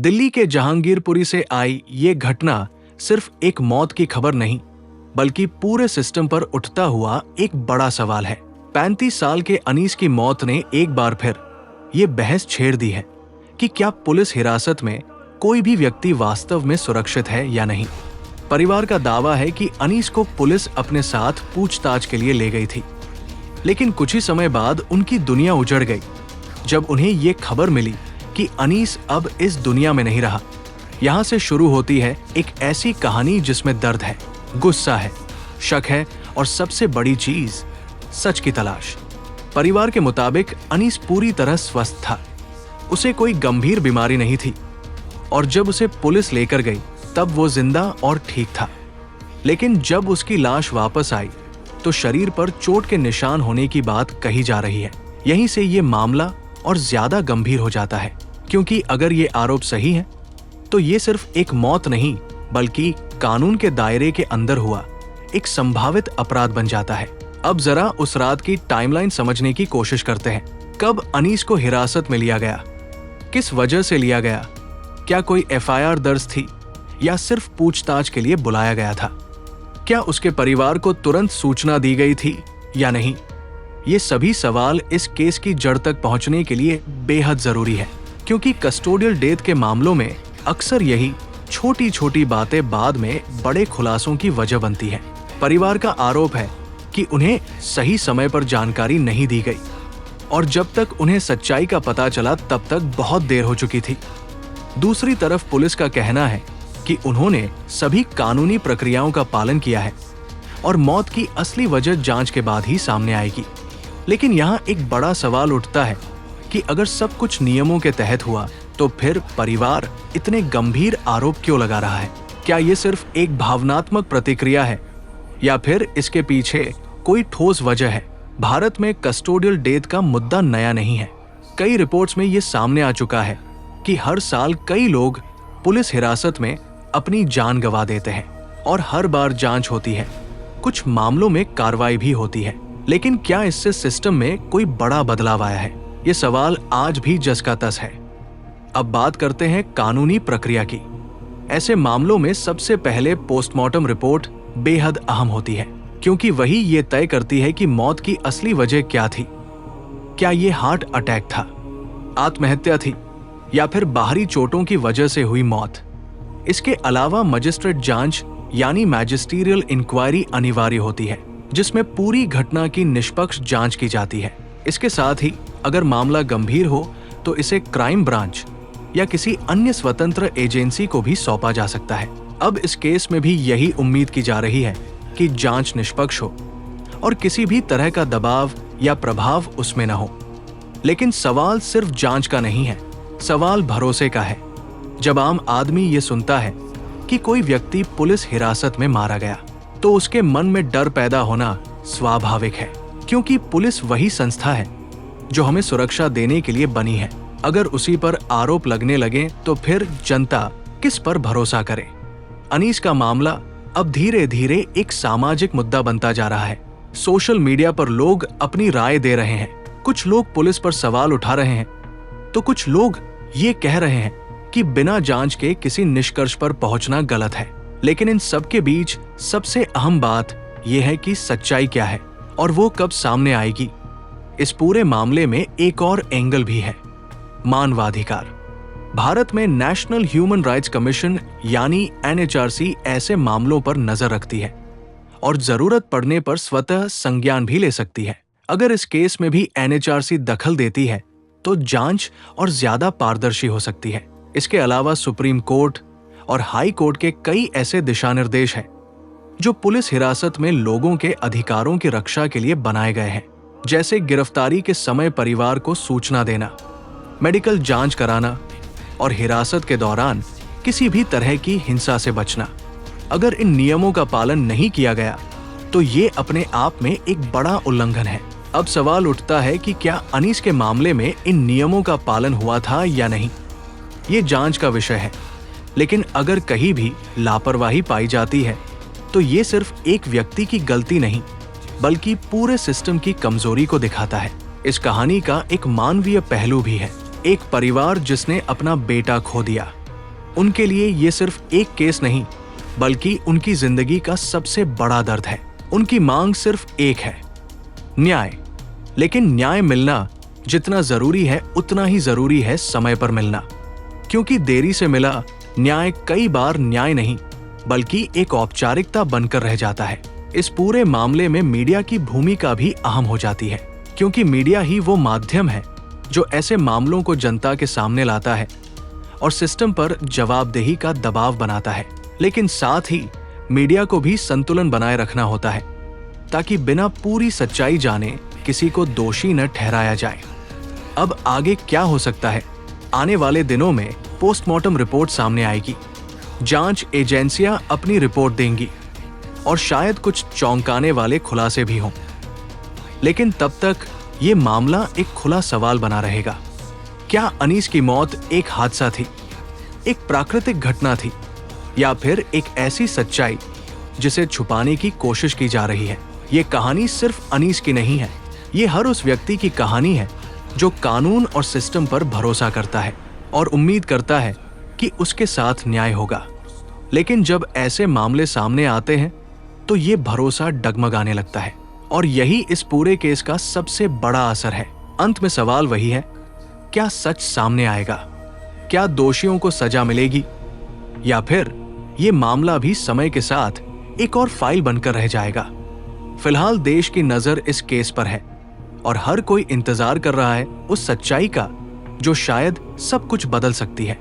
दिल्ली के जहांगीरपुरी से आई ये घटना सिर्फ एक मौत की खबर नहीं, बल्कि पूरे सिस्टम पर उठता हुआ एक बड़ा सवाल है। 35 साल के अनीस की मौत ने एक बार फिर ये बहस छेड़ दी है कि क्या पुलिस हिरासत में कोई भी व्यक्ति वास्तव में सुरक्षित है या नहीं। परिवार का दावा है कि अनीस को पुलिस अपने साथ पूछताछ के लिए ले गई थी, लेकिन कुछ ही समय बाद उनकी दुनिया उजड़ गई जब उन्हें ये खबर मिली कि अनीस अब इस दुनिया में नहीं रहा। यहाँ से शुरू होती है एक ऐसी कहानी जिसमें दर्द है, गुस्सा है, शक है और सबसे बड़ी चीज, सच की तलाश। परिवार के मुताबिक अनीस पूरी तरह स्वस्थ था, उसे कोई गंभीर बीमारी नहीं थी और जब उसे पुलिस लेकर गई तब वो जिंदा और ठीक था। लेकिन जब उसकी लाश वापस आई तो शरीर पर चोट के निशान होने की बात कही जा रही है। यहीं से ये मामला और ज्यादा गंभीर हो जाता है, क्योंकि अगर ये आरोप सही है तो ये सिर्फ एक मौत नहीं बल्कि कानून के दायरे के अंदर हुआ एक संभावित अपराध बन जाता है। अब जरा उस रात की टाइमलाइन समझने की कोशिश करते हैं। कब अनीस को हिरासत में लिया गया, किस वजह से लिया गया, क्या कोई एफआईआर दर्ज थी या सिर्फ पूछताछ के लिए बुलाया गया था, क्या उसके परिवार को तुरंत सूचना दी गई थी या नहीं। ये सभी सवाल इस केस की जड़ तक पहुंचने के लिए बेहद जरूरी है, क्योंकि कस्टोडियल डेथ के मामलों में अक्सर यही छोटी छोटी बातें बाद में बड़े खुलासों की वजह बनती है। परिवार का आरोप है कि उन्हें सही समय पर जानकारी नहीं दी गई और जब तक उन्हें सच्चाई का पता चला तब तक बहुत देर हो चुकी थी। दूसरी तरफ पुलिस का कहना है कि उन्होंने सभी कानूनी प्रक्रियाओं का पालन किया है और मौत की असली वजह जांच के बाद ही सामने आएगी। लेकिन यहाँ एक बड़ा सवाल उठता है कि अगर सब कुछ नियमों के तहत हुआ तो फिर परिवार इतने गंभीर आरोप क्यों लगा रहा है। क्या ये सिर्फ एक भावनात्मक प्रतिक्रिया है या फिर इसके पीछे कोई ठोस वजह है। भारत में कस्टोडियल डेथ का मुद्दा नया नहीं है। कई रिपोर्ट्स में ये सामने आ चुका है कि हर साल कई लोग पुलिस हिरासत में अपनी जान गंवा देते हैं और हर बार जांच होती है, कुछ मामलों में कार्रवाई भी होती है। लेकिन क्या इससे सिस्टम में कोई बड़ा बदलाव आया है? ये सवाल आज भी जस का तस है। अब बात करते हैं कानूनी प्रक्रिया की। ऐसे मामलों में सबसे पहले पोस्टमार्टम रिपोर्ट बेहद अहम होती है, क्योंकि वही ये तय करती है कि मौत की असली वजह क्या थी। क्या ये हार्ट अटैक था, आत्महत्या थी या फिर बाहरी चोटों की वजह से हुई मौत। इसके अलावा मजिस्ट्रेट जांच यानी मैजिस्ट्रियल इंक्वायरी अनिवार्य होती है, जिसमें पूरी घटना की निष्पक्ष जांच की जाती है। इसके साथ ही अगर मामला गंभीर हो तो इसे क्राइम ब्रांच या किसी अन्य स्वतंत्र एजेंसी को भी सौंपा जा सकता है। अब इस केस में भी यही उम्मीद की जा रही है कि जांच निष्पक्ष हो और किसी भी तरह का दबाव या प्रभाव उसमें न हो। लेकिन सवाल सिर्फ जांच का नहीं है, सवाल भरोसे का है। जब आम आदमी ये सुनता है कि कोई व्यक्ति पुलिस हिरासत में मारा गया तो उसके मन में डर पैदा होना स्वाभाविक है, क्योंकि पुलिस वही संस्था है जो हमें सुरक्षा देने के लिए बनी है। अगर उसी पर आरोप लगने लगे तो फिर जनता किस पर भरोसा करे। अनीस का मामला अब धीरे धीरे एक सामाजिक मुद्दा बनता जा रहा है। सोशल मीडिया पर लोग अपनी राय दे रहे हैं, कुछ लोग पुलिस पर सवाल उठा रहे हैं तो कुछ लोग ये कह रहे हैं कि बिना जांच के किसी निष्कर्ष पर पहुंचना गलत है। लेकिन इन सब के बीच सबसे अहम बात यह है कि सच्चाई क्या है और वो कब सामने आएगी। इस पूरे मामले में एक और एंगल भी है, मानवाधिकार। भारत में नेशनल ह्यूमन राइट्स कमीशन यानी एनएचआरसी ऐसे मामलों पर नजर रखती है और जरूरत पड़ने पर स्वतः संज्ञान भी ले सकती है। अगर इस केस में भी एनएचआरसी दखल देती है तो जांच और ज्यादा पारदर्शी हो सकती है। इसके अलावा सुप्रीम कोर्ट और हाई कोर्ट के कई ऐसे दिशा निर्देश हैं जो पुलिस हिरासत में लोगों के अधिकारों की रक्षा के लिए बनाए गए हैं, जैसे गिरफ्तारी के समय परिवार को सूचना देना, मेडिकल जांच कराना और हिरासत के दौरान किसी भी तरह की हिंसा से बचना। अगर इन नियमों का पालन नहीं किया गया तो ये अपने आप में एक बड़ा उल्लंघन है। अब सवाल उठता है कि क्या अनीस के मामले में इन नियमों का पालन हुआ था या नहीं। ये जांच का विषय है, लेकिन अगर कहीं भी लापरवाही पाई जाती है तो ये सिर्फ एक व्यक्ति की गलती नहीं बल्कि पूरे सिस्टम की कमजोरी को दिखाता है। इस कहानी का एक मानवीय पहलू भी है। एक परिवार जिसने अपना बेटा खो दिया, उनके लिए ये सिर्फ एक केस नहीं, बल्कि उनकी जिंदगी का सबसे बड़ा दर्द है। उनकी मांग सिर्फ एक है, न्याय। लेकिन न्याय मिलना जितना जरूरी है, उतना ही जरूरी है समय पर मिलना, क्योंकि देरी से मिला न्याय कई बार न्याय नहीं, बल्कि एक औपचारिकता बनकर रह जाता है। इस पूरे मामले में मीडिया की भूमिका भी अहम हो जाती है, क्योंकि मीडिया ही वो माध्यम है जो ऐसे मामलों को जनता के सामने लाता है और सिस्टम पर जवाबदेही का दबाव बनाता है। लेकिन साथ ही मीडिया को भी संतुलन बनाए रखना होता है, ताकि बिना पूरी सच्चाई जाने किसी को दोषी न ठहराया जाए। अब आगे क्या हो सकता है? आने वाले दिनों में पोस्टमार्टम रिपोर्ट सामने आएगी, जांच एजेंसियां अपनी रिपोर्ट देंगी और शायद कुछ चौंकाने वाले खुलासे भी हों। लेकिन तब तक ये मामला एक खुला सवाल बना रहेगा। क्या अनीस की मौत एक हादसा थी, एक प्राकृतिक घटना थी, या फिर एक ऐसी सच्चाई जिसे छुपाने की कोशिश की जा रही है? ये कहानी सिर्फ अनीस की नहीं है, ये हर उस व्यक्ति की कहानी है जो कानून और सिस्टम पर भरोसा करता है और उम्मीद करता है कि उसके साथ न्याय होगा। लेकिन जब ऐसे मामले सामने आते हैं तो ये भरोसा डगमगाने लगता है, और यही इस पूरे केस का सबसे बड़ा असर है। अंत में सवाल वही है, क्या सच सामने आएगा? क्या दोषियों को सजा मिलेगी, या फिर ये मामला भी समय के साथ एक और फाइल बनकर रह जाएगा? फिलहाल देश की नजर इस केस पर है और हर कोई इंतजार कर रहा है उस सच्चाई का जो शायद सब कुछ बदल सकती है।